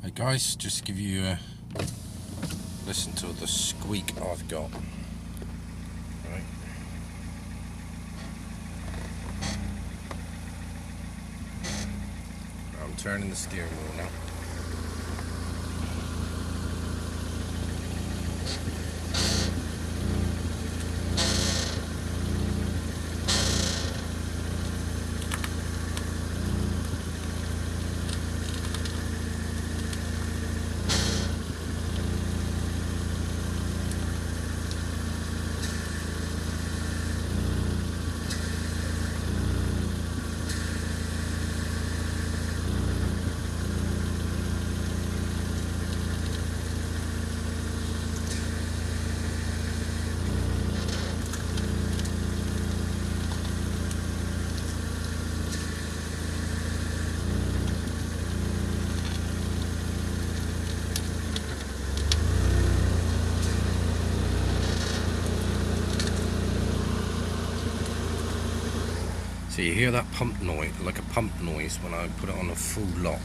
Hey guys, just to give you a listen to the squeak I've got. Right. I'm turning the steering wheel now. So you hear that pump noise, like a pump noise when I put it on a full lock.